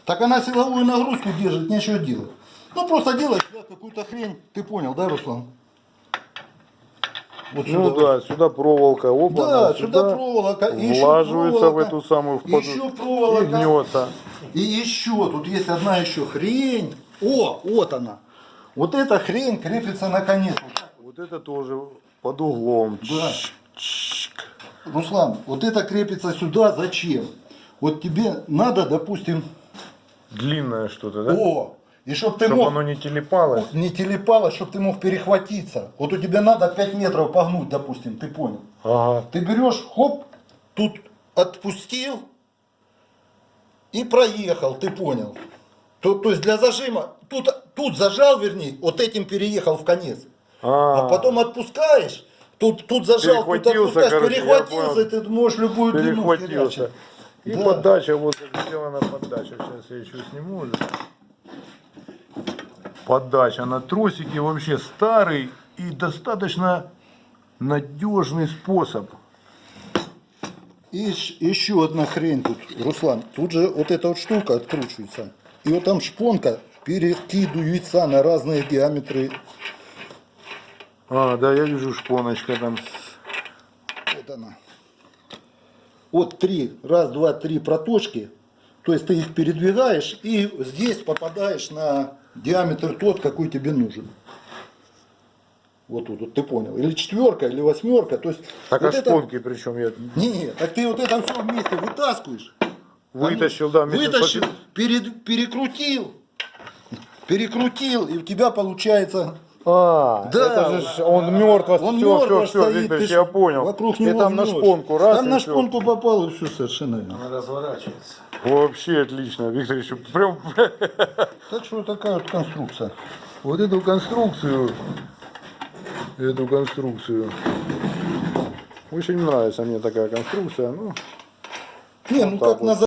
Так она силовую нагрузку держит, нечего делать. Ну просто делаешь какую-то хрень, ты понял, да, Руслан? Вот Ну сюда. да, сюда проволока, опа, Да, она сюда проволока, и еще влаживается проволока, в эту самую еще и проволока. гнется. И еще, тут есть одна еще хрень. О, вот она. Вот эта хрень крепится на конец. Вот это тоже под углом. Да. Руслан, вот это крепится сюда зачем? Вот тебе надо, допустим, Длинное что-то, да? о, и чтоб ты Чтобы мог, оно не телепалось. не телепалось, чтобы ты мог перехватиться. Вот у тебя надо 5 метров погнуть, допустим, ты понял. Ага. Ты берешь, хоп, тут отпустил и проехал, ты понял. То есть для зажима, тут зажал, вернее, вот этим переехал в конец. А потом отпускаешь, тут зажал, тут Перехватился, отпускаешь, короче, я перехватился, понял. и ты можешь любую длину Перехватился. херячить. И Да. подача, вот как сделана подача. Сейчас я еще сниму. Подача на тросике вообще старый и достаточно надежный способ. И еще одна хрень тут, Руслан. Тут же вот эта вот штука откручивается. И вот там шпонка перекидывается на разные диаметры. А, да, я вижу шпоночка там. Вот она. Вот раз, два, три проточки. То есть ты их передвигаешь и здесь попадаешь на диаметр тот, какой тебе нужен. Вот тут, вот, ты понял. Или четверка, или восьмерка. То есть Так вот а шпонки причем я Не, так ты вот это все вместе вытаскиваешь. вытащил, да, вместе с Вытащил, перекрутил, и у тебя получается. А, Да, это же он мертво, Он все, мертво все, стоит, Викторович, ты я ж понял. вокруг И него там на гнешь. шпонку раз, Там и на всё. шпонку попал, и все совершенно верно. Она разворачивается. Вообще отлично, Викторович, прям Так что такая вот конструкция. вот эту конструкцию, очень нравится мне такая конструкция, ну. Не, ну так как вот. на